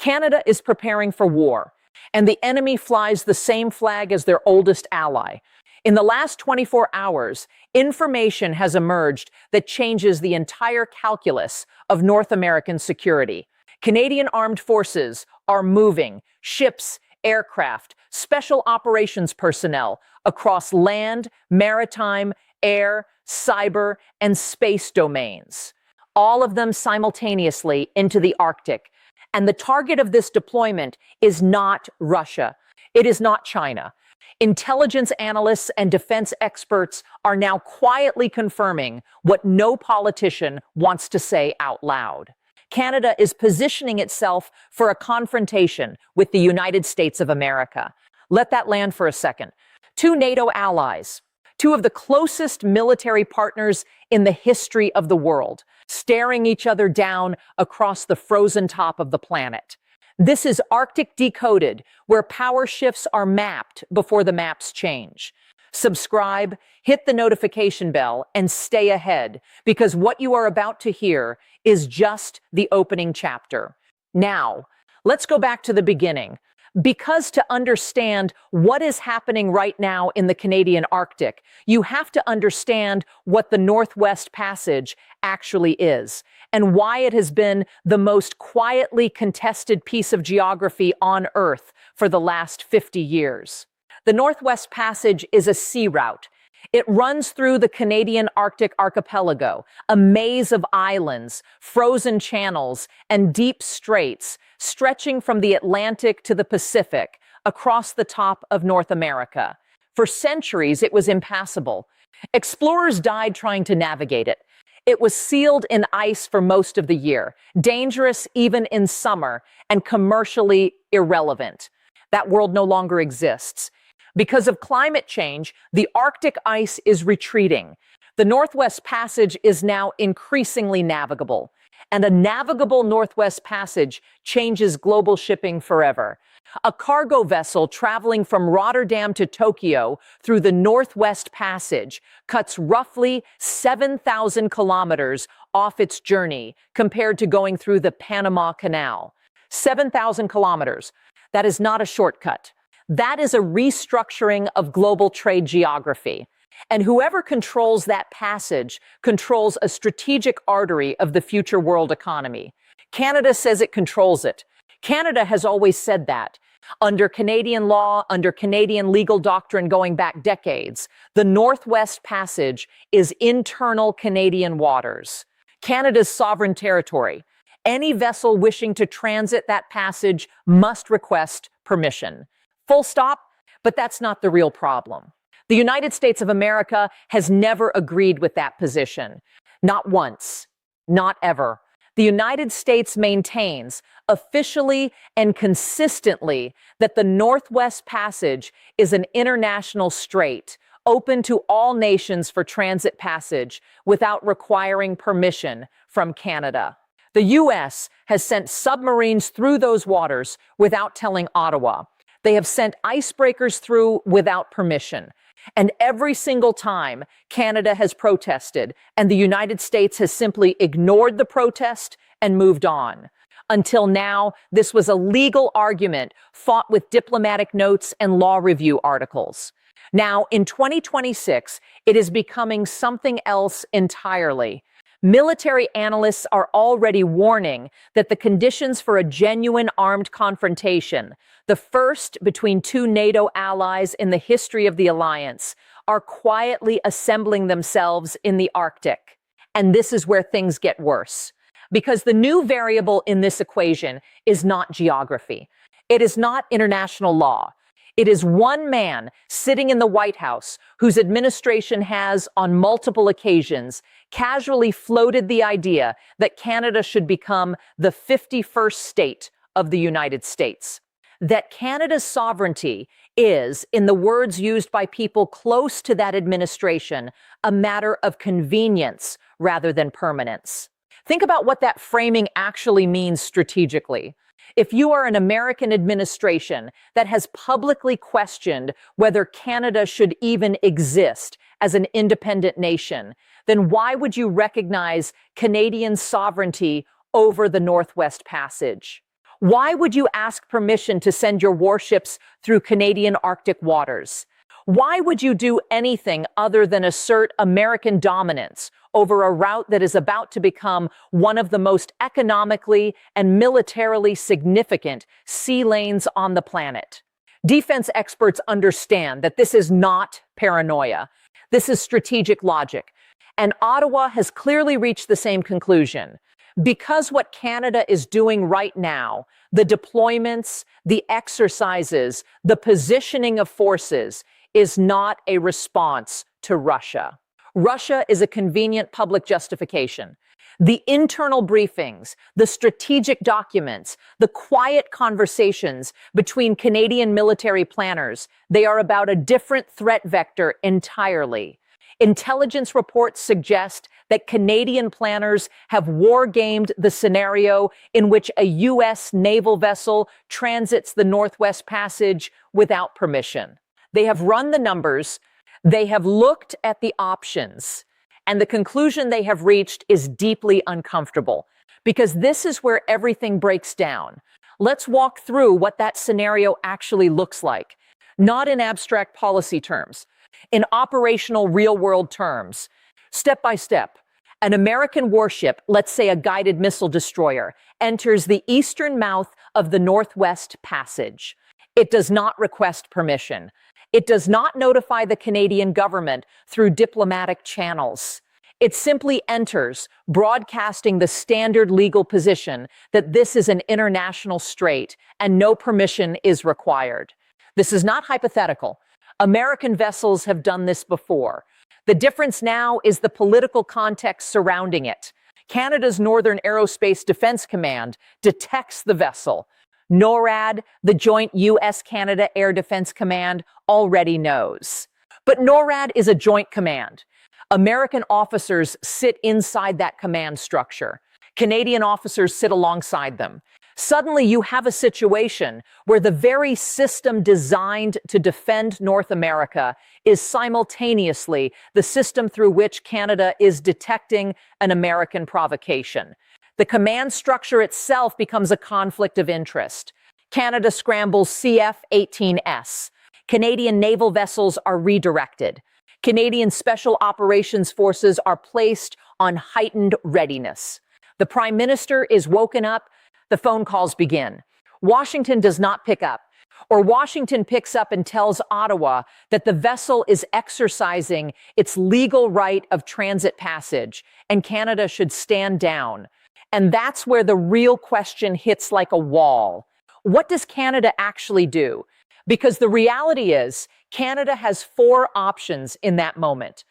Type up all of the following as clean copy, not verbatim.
Canada is preparing for war, and the enemy flies the same flag as their oldest ally. In the last 24 hours, information has emerged that changes the entire calculus of North American security. Canadian armed forces are moving ships, aircraft, special operations personnel across land, maritime, air, cyber, and space domains, all of them simultaneously into the Arctic. And the target of this deployment is not Russia. It is not China. Intelligence analysts and defense experts are now quietly confirming what no politician wants to say out loud. Canada is positioning itself for a confrontation with the United States of America. Let that land for a second. Two NATO allies, two of the closest military partners in the history of the world, staring each other down across the frozen top of the planet. This is Arctic Decoded, where power shifts are mapped before the maps change. Subscribe, hit the notification bell, and stay ahead, because what you are about to hear is just the opening chapter. Now, let's go back to the beginning. Because to understand what is happening right now in the Canadian Arctic, you have to understand what the Northwest Passage actually is and why it has been the most quietly contested piece of geography on Earth for the last 50 years. The Northwest Passage is a sea route. It runs through the Canadian Arctic archipelago, a maze of islands, frozen channels, and deep straits stretching from the Atlantic to the Pacific across the top of North America. For centuries, it was impassable. Explorers died trying to navigate it. It was sealed in ice for most of the year, dangerous even in summer, and commercially irrelevant. That world no longer exists. Because of climate change, the Arctic ice is retreating. The Northwest Passage is now increasingly navigable. And a navigable Northwest Passage changes global shipping forever. A cargo vessel traveling from Rotterdam to Tokyo through the Northwest Passage cuts roughly 7,000 kilometers off its journey compared to going through the Panama Canal. 7,000 kilometers. That is not a shortcut. That is a restructuring of global trade geography. And whoever controls that passage controls a strategic artery of the future world economy. Canada says it controls it. Canada has always said that. Under Canadian law, under Canadian legal doctrine going back decades, the Northwest Passage is internal Canadian waters, Canada's sovereign territory. Any vessel wishing to transit that passage must request permission. Full stop, but that's not the real problem. The United States of America has never agreed with that position. Not once, not ever. The United States maintains, officially and consistently, that the Northwest Passage is an international strait, open to all nations for transit passage without requiring permission from Canada. The U.S. has sent submarines through those waters without telling Ottawa. They have sent icebreakers through without permission. And every single time, Canada has protested, and the United States has simply ignored the protest and moved on. Until now, this was a legal argument fought with diplomatic notes and law review articles. Now, in 2026, it is becoming something else entirely. Military analysts are already warning that the conditions for a genuine armed confrontation, the first between two NATO allies in the history of the alliance, are quietly assembling themselves in the Arctic. And this is where things get worse. Because the new variable in this equation is not geography. It is not international law. It is one man sitting in the White House whose administration has, on multiple occasions, casually floated the idea that Canada should become the 51st state of the United States. That Canada's sovereignty is, in the words used by people close to that administration, a matter of convenience rather than permanence. Think about what that framing actually means strategically. If you are an American administration that has publicly questioned whether Canada should even exist as an independent nation, then why would you recognize Canadian sovereignty over the Northwest Passage? Why would you ask permission to send your warships through Canadian Arctic waters? Why would you do anything other than assert American dominance over a route that is about to become one of the most economically and militarily significant sea lanes on the planet? Defense experts understand that this is not paranoia. This is strategic logic. And Ottawa has clearly reached the same conclusion. Because what Canada is doing right now, the deployments, the exercises, the positioning of forces, is not a response to Russia. Russia is a convenient public justification. The internal briefings, the strategic documents, the quiet conversations between Canadian military planners, they are about a different threat vector entirely. Intelligence reports suggest that Canadian planners have war-gamed the scenario in which a U.S. naval vessel transits the Northwest Passage without permission. They have run the numbers, they have looked at the options, and the conclusion they have reached is deeply uncomfortable, because this is where everything breaks down. Let's walk through what that scenario actually looks like, not in abstract policy terms, in operational real-world terms. Step by step, an American warship, let's say a guided missile destroyer, enters the eastern mouth of the Northwest Passage. It does not request permission. It does not notify the Canadian government through diplomatic channels. It simply enters, broadcasting the standard legal position that this is an international strait and no permission is required. This is not hypothetical. American vessels have done this before. The difference now is the political context surrounding it. Canada's Northern Aerospace Defense Command detects the vessel. NORAD, the Joint U.S.-Canada Air Defense Command, already knows. But NORAD is a joint command. American officers sit inside that command structure. Canadian officers sit alongside them. Suddenly, you have a situation where the very system designed to defend North America is simultaneously the system through which Canada is detecting an American provocation. The command structure itself becomes a conflict of interest. Canada scrambles CF-18S. Canadian naval vessels are redirected. Canadian Special Operations Forces are placed on heightened readiness. The Prime Minister is woken up. The phone calls begin. Washington does not pick up, or Washington picks up and tells Ottawa that the vessel is exercising its legal right of transit passage and Canada should stand down. And that's where the real question hits like a wall. What does Canada actually do? Because the reality is, Canada has four options in that moment.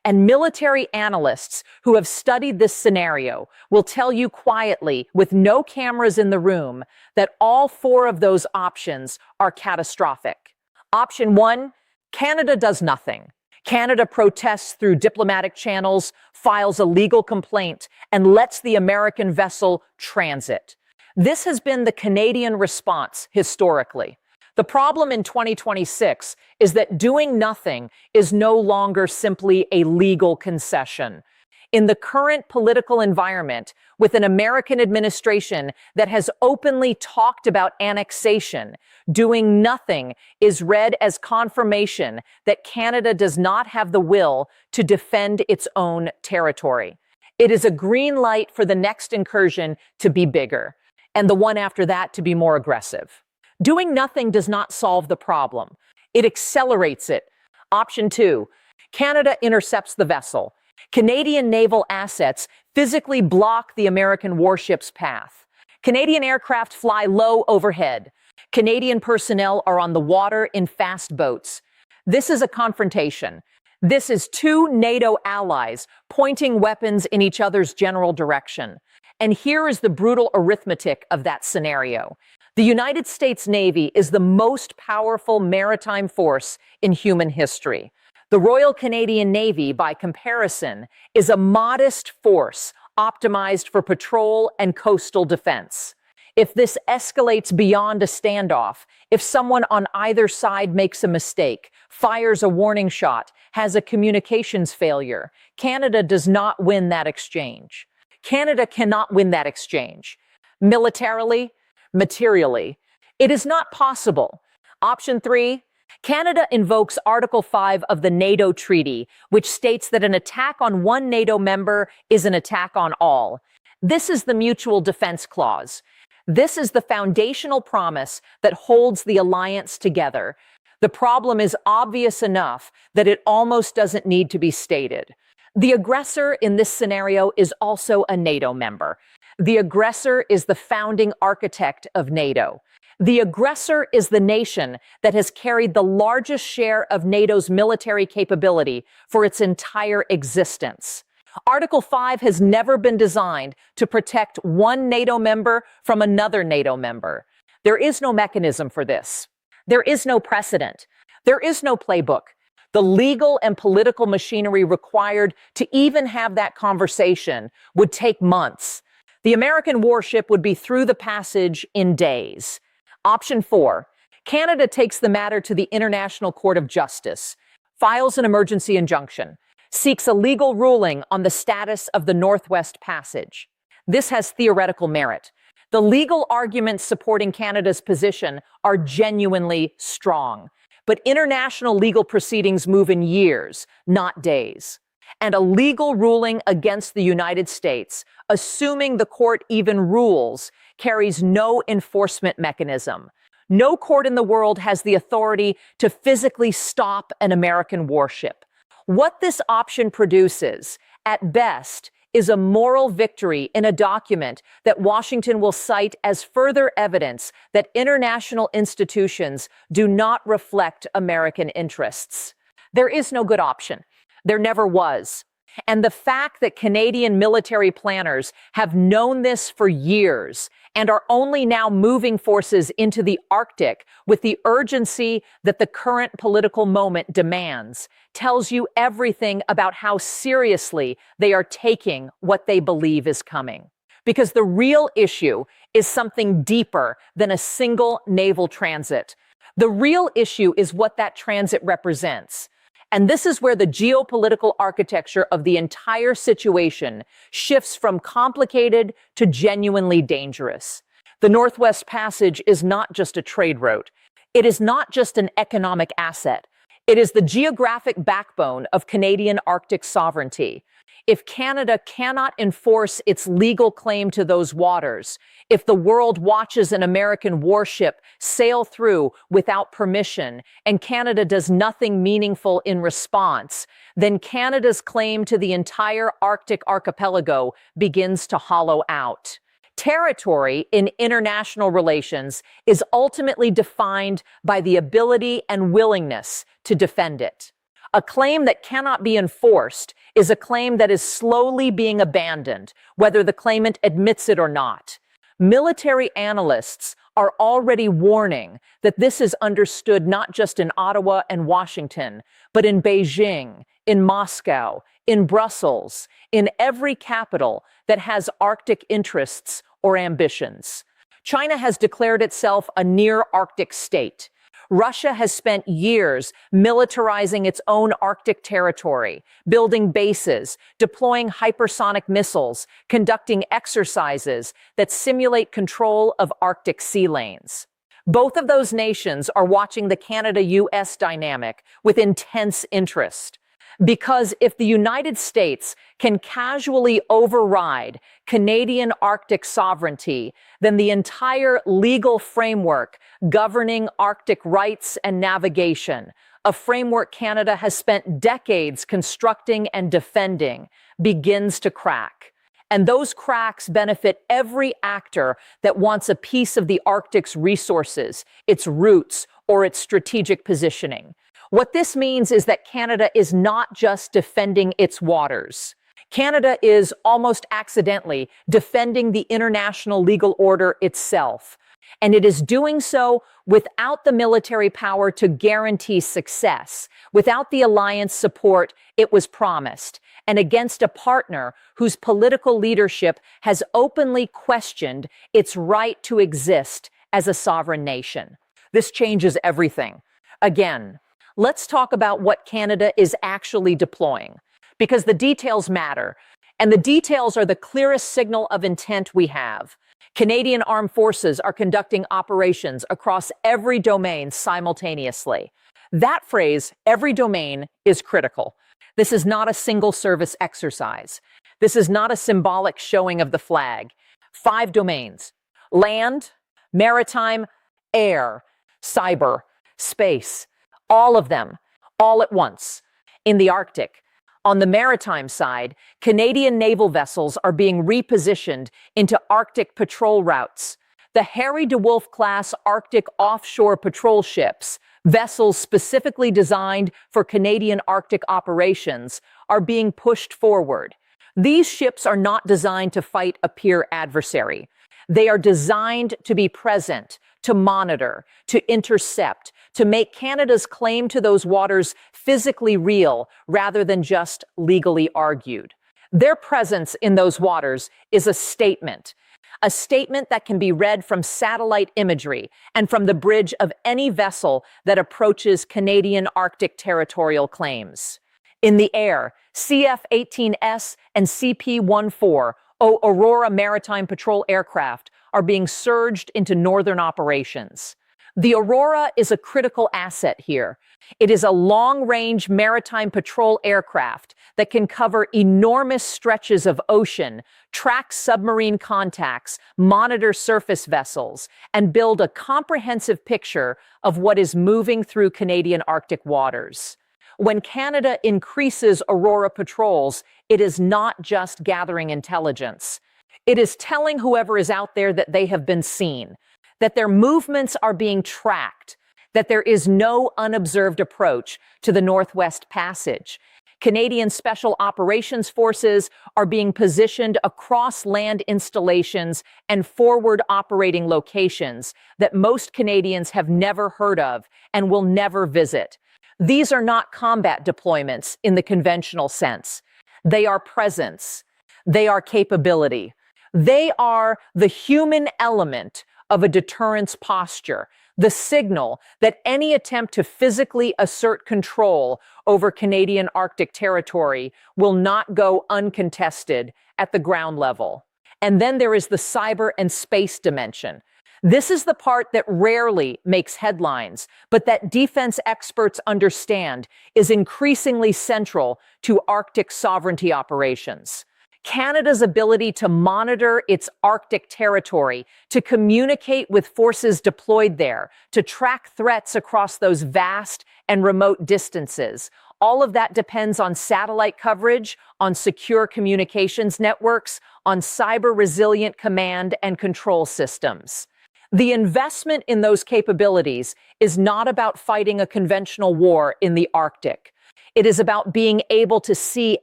And military analysts who have studied this scenario will tell you quietly, with no cameras in the room, that all four of those options are catastrophic. Option one, Canada does nothing. Canada protests through diplomatic channels, files a legal complaint, and lets the American vessel transit. This has been the Canadian response historically. The problem in 2026 is that doing nothing is no longer simply a legal concession. In the current political environment, with an American administration that has openly talked about annexation, doing nothing is read as confirmation that Canada does not have the will to defend its own territory. It is a green light for the next incursion to be bigger, and the one after that to be more aggressive. Doing nothing does not solve the problem. It accelerates it. Option two, Canada intercepts the vessel. Canadian naval assets physically block the American warship's path. Canadian aircraft fly low overhead. Canadian personnel are on the water in fast boats. This is a confrontation. This is two NATO allies pointing weapons in each other's general direction. And here is the brutal arithmetic of that scenario. The United States Navy is the most powerful maritime force in human history. The Royal Canadian Navy, by comparison, is a modest force optimized for patrol and coastal defense. If this escalates beyond a standoff, if someone on either side makes a mistake, fires a warning shot, has a communications failure, Canada does not win that exchange. Canada cannot win that exchange. Militarily, materially. It is not possible. Option 3, Canada invokes Article 5 of the NATO Treaty, which states that an attack on one NATO member is an attack on all. This is the Mutual Defense Clause. This is the foundational promise that holds the alliance together. The problem is obvious enough that it almost doesn't need to be stated. The aggressor in this scenario is also a NATO member. The aggressor is the founding architect of NATO. The aggressor is the nation that has carried the largest share of NATO's military capability for its entire existence. Article 5 has never been designed to protect one NATO member from another NATO member. There is no mechanism for this. There is no precedent. There is no playbook. The legal and political machinery required to even have that conversation would take months. The American warship would be through the passage in days. Option 4, Canada takes the matter to the International Court of Justice, files an emergency injunction, seeks a legal ruling on the status of the Northwest Passage. This has theoretical merit. The legal arguments supporting Canada's position are genuinely strong, but international legal proceedings move in years, not days. And a legal ruling against the United States, assuming the court even rules, carries no enforcement mechanism. No court in the world has the authority to physically stop an American warship. What this option produces, at best, is a moral victory in a document that Washington will cite as further evidence that international institutions do not reflect American interests. There is no good option. There never was. And the fact that Canadian military planners have known this for years and are only now moving forces into the Arctic with the urgency that the current political moment demands tells you everything about how seriously they are taking what they believe is coming. Because the real issue is something deeper than a single naval transit. The real issue is what that transit represents. And this is where the geopolitical architecture of the entire situation shifts from complicated to genuinely dangerous. The Northwest Passage is not just a trade route. It is not just an economic asset. It is the geographic backbone of Canadian Arctic sovereignty. If Canada cannot enforce its legal claim to those waters, if the world watches an American warship sail through without permission and Canada does nothing meaningful in response, then Canada's claim to the entire Arctic archipelago begins to hollow out. Territory in international relations is ultimately defined by the ability and willingness to defend it. A claim that cannot be enforced is a claim that is slowly being abandoned, whether the claimant admits it or not. Military analysts are already warning that this is understood not just in Ottawa and Washington, but in Beijing, in Moscow, in Brussels, in every capital that has Arctic interests or ambitions. China has declared itself a near-Arctic state. Russia has spent years militarizing its own Arctic territory, building bases, deploying hypersonic missiles, conducting exercises that simulate control of Arctic sea lanes. Both of those nations are watching the Canada-US dynamic with intense interest. Because if the United States can casually override Canadian Arctic sovereignty, then the entire legal framework governing Arctic rights and navigation, a framework Canada has spent decades constructing and defending, begins to crack. And those cracks benefit every actor that wants a piece of the Arctic's resources, its routes, or its strategic positioning. What this means is that Canada is not just defending its waters. Canada is almost accidentally defending the international legal order itself. And it is doing so without the military power to guarantee success, without the alliance support it was promised, and against a partner whose political leadership has openly questioned its right to exist as a sovereign nation. This changes everything. Again, let's talk about what Canada is actually deploying, because the details matter, and the details are the clearest signal of intent we have. Canadian Armed Forces are conducting operations across every domain simultaneously. That phrase, every domain, is critical. This is not a single service exercise. This is not a symbolic showing of the flag. 5 domains: land, maritime, air, cyber, space, all of them, all at once. In the Arctic, on the maritime side, Canadian naval vessels are being repositioned into Arctic patrol routes. The Harry DeWolf-class Arctic offshore patrol ships, vessels specifically designed for Canadian Arctic operations, are being pushed forward. These ships are not designed to fight a peer adversary. They are designed to be present, to monitor, to intercept, to make Canada's claim to those waters physically real rather than just legally argued. Their presence in those waters is a statement that can be read from satellite imagery and from the bridge of any vessel that approaches Canadian Arctic territorial claims. In the air, CF-18S and CP-14 Aurora Maritime Patrol aircraft are being surged into northern operations. The Aurora is a critical asset here. It is a long-range maritime patrol aircraft that can cover enormous stretches of ocean, track submarine contacts, monitor surface vessels, and build a comprehensive picture of what is moving through Canadian Arctic waters. When Canada increases Aurora patrols, it is not just gathering intelligence. It is telling whoever is out there that they have been seen, that their movements are being tracked, that there is no unobserved approach to the Northwest Passage. Canadian Special Operations Forces are being positioned across land installations and forward operating locations that most Canadians have never heard of and will never visit. These are not combat deployments in the conventional sense. They are presence. They are capability. They are the human element of a deterrence posture, the signal that any attempt to physically assert control over Canadian Arctic territory will not go uncontested at the ground level. And then there is the cyber and space dimension. This is the part that rarely makes headlines, but that defense experts understand is increasingly central to Arctic sovereignty operations. Canada's ability to monitor its Arctic territory, to communicate with forces deployed there, to track threats across those vast and remote distances. All of that depends on satellite coverage, on secure communications networks, on cyber-resilient command and control systems. The investment in those capabilities is not about fighting a conventional war in the Arctic. It is about being able to see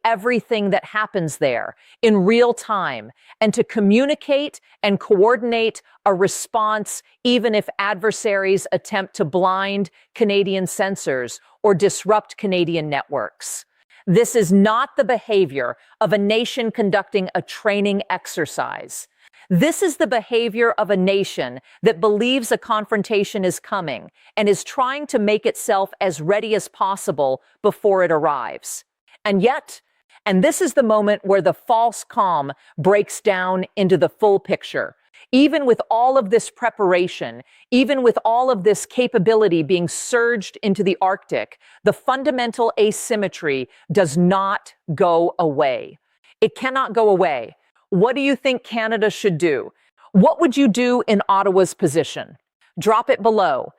everything that happens there in real time and to communicate and coordinate a response even if adversaries attempt to blind Canadian sensors or disrupt Canadian networks. This is not the behavior of a nation conducting a training exercise. This is the behavior of a nation that believes a confrontation is coming and is trying to make itself as ready as possible before it arrives. And yet, and this is the moment where the false calm breaks down into the full picture. Even with all of this preparation, even with all of this capability being surged into the Arctic, the fundamental asymmetry does not go away. It cannot go away. What do you think Canada should do? What would you do in Ottawa's position? Drop it below.